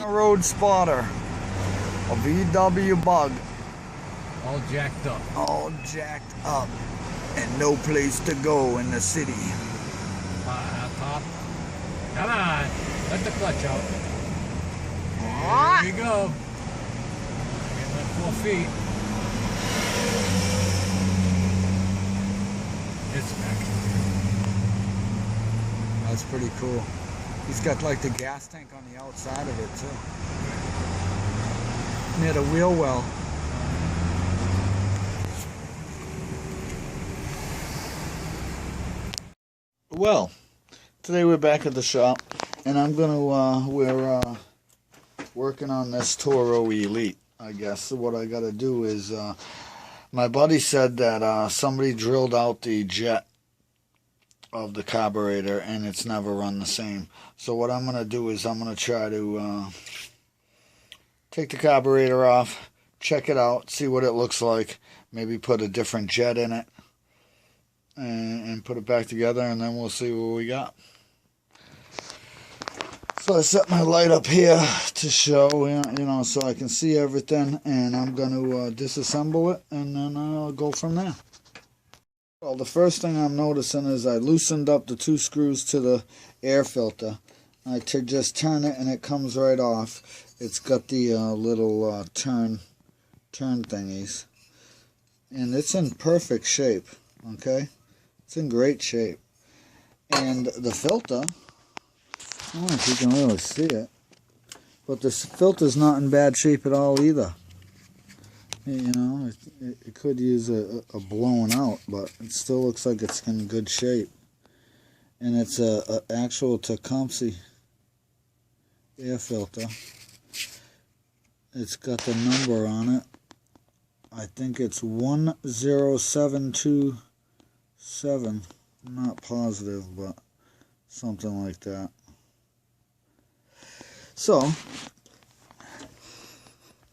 A road spotter, a VW bug. All jacked up. All jacked up. And no place to go in the city. Top. Come on. Let the clutch out. Here we go. Getting like 4 feet. It's back. That's pretty cool. He's got like the gas tank on the outside of it too. Near the wheel well. Well, today we're back at the shop, and I'm gonna we're working on this Toro Elite. I guess so what I gotta do is my buddy said that somebody drilled out the jet of the carburetor and it's never run the same. So what I'm gonna do is I'm gonna try to take the carburetor off, check it out, see what it looks like, maybe put a different jet in it and put it back together, and then we'll see what we got. So I set my light up here to show, you know, so I can see everything, and I'm going to disassemble it, and then I'll go from there. Well, the first thing I'm noticing is I loosened up the 2 screws to the air filter. I just turn it, and it comes right off. It's got the little turn thingies, and it's in perfect shape. Okay, it's in great shape. And the filter, I don't know if you can really see it, but this filter's not in bad shape at all either. You know, it could use a blowing out, but it still looks like it's in good shape. And it's a actual Tecumseh air filter. It's got the number on it. I think it's 10727. I'm not positive, but something like that. So,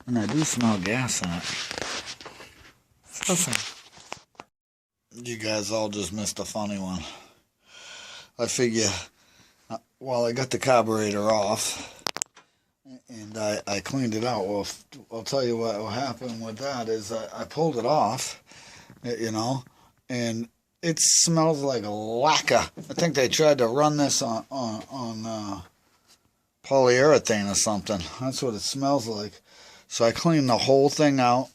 and I do smell gas in it. Listen. You guys all just missed a funny one. I figure, while I got the carburetor off, and I cleaned it out. Well, I'll tell you what happened with that is I pulled it off, you know, and it smells like lacquer. I think they tried to run this on polyurethane or something. That's what it smells like. So I cleaned the whole thing out,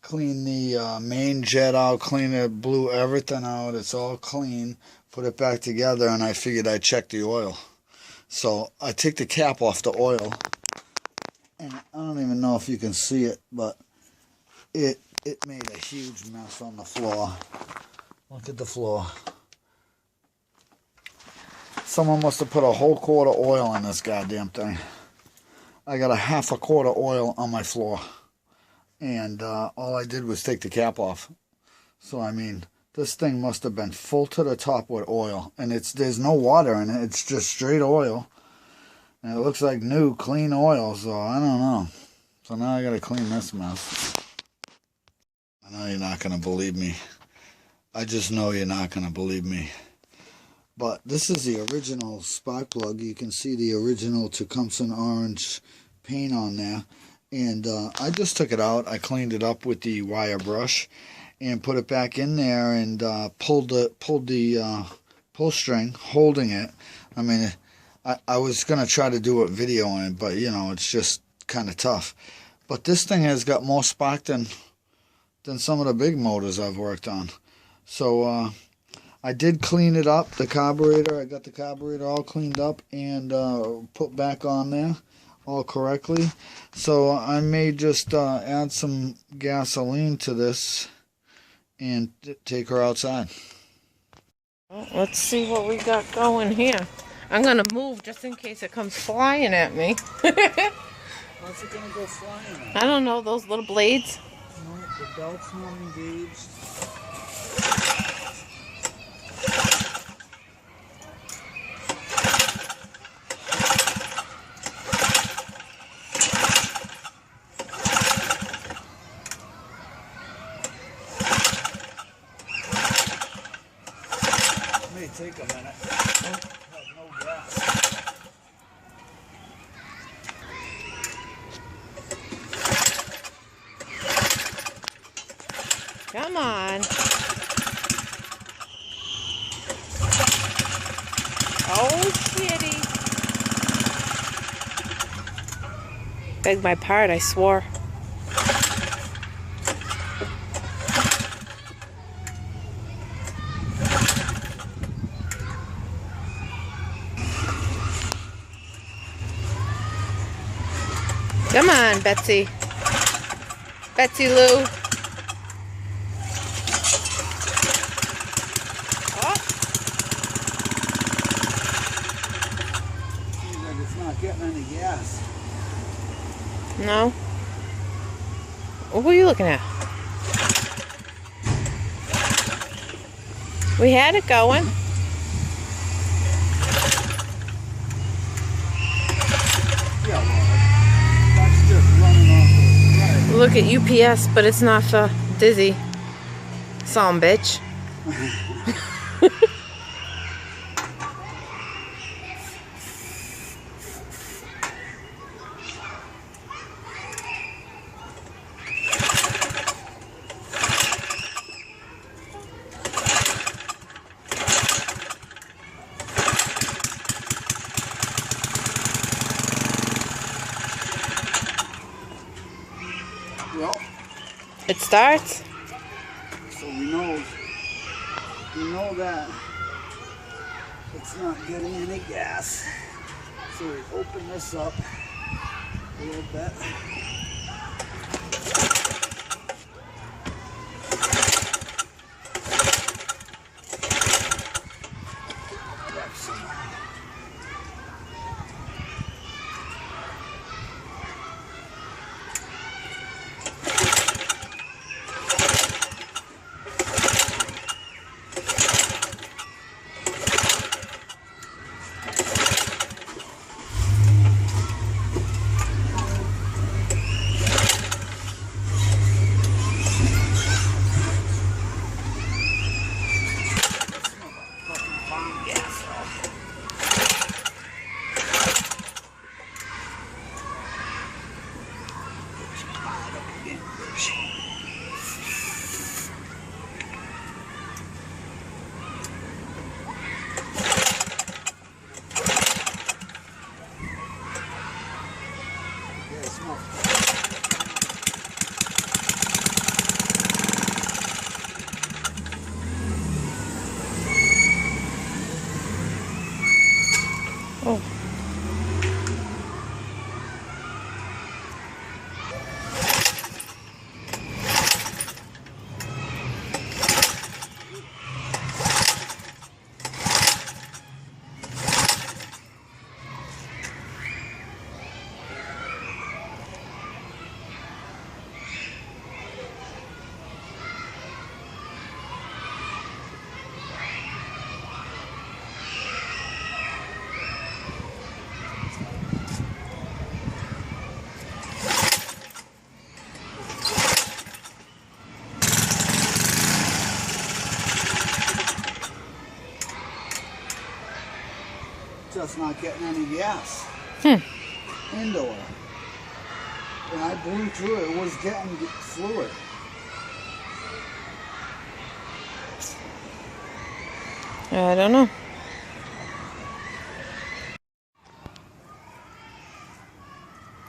cleaned the main jet out, cleaned it, blew everything out. It's all clean, put it back together, and I figured I'd check the oil. So I take the cap off the oil, and I don't even know if you can see it, but it made a huge mess on the floor. Look at the floor. Someone must have put a whole quart of oil in this goddamn thing. I got a half a quart of oil on my floor, and all I did was take the cap off. So I mean, this thing must have been full to the top with oil, and there's no water in it. It's just straight oil, and it looks like new, clean oil. So I don't know. So now I got to clean this mess. I know you're not gonna believe me. I just know you're not gonna believe me. But this is the original spark plug. You can see the original Tecumseh orange paint on there, and I just took it out. I cleaned it up with the wire brush and put it back in there, and pulled the pull string holding it. I mean, I was gonna try to do it videoing it, but you know, it's just kind of tough. But this thing has got more spark than some of the big motors I've worked on. So I did clean it up, the carburetor. I got the carburetor all cleaned up and put back on there all correctly. So I may just add some gasoline to this and take her outside. Well, let's see what we got going here. I'm going to move just in case it comes flying at me. What's it going to go flying at? I don't know, those little blades. No, the belt's not engaged. May take a minute. Have no gas. Oh, shitty. Beg my pardon, I swore. Come on, Betsy. Betsy Lou. Oh. Seems like it's not getting any gas. No. What were you looking at? We had it going. Yeah, well, that's just running off the side. Look at UPS, but it's not for Dizzy. Some bitch. Well, It starts. so we know that it's not getting any gas. So we open this up a little bit. Grab some. Oh. Just not getting any gas into it. When I blew through it, it was getting fluid. I don't know.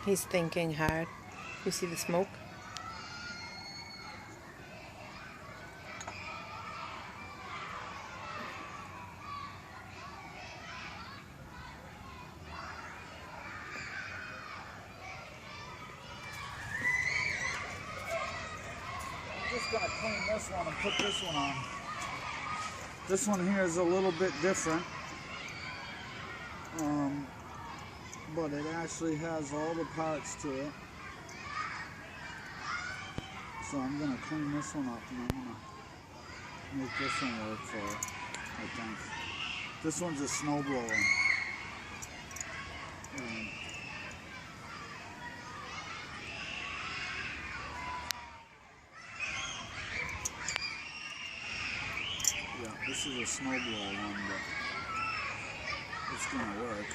He's thinking hard. You see the smoke? I'm just gonna clean this one and put this one on. This one here is a little bit different. But it actually has all the parts to it. So I'm gonna clean this one up and I'm gonna make this one work for it, I think. This one's a snow blower. Yeah, this is a snow blower one, but it's gonna work.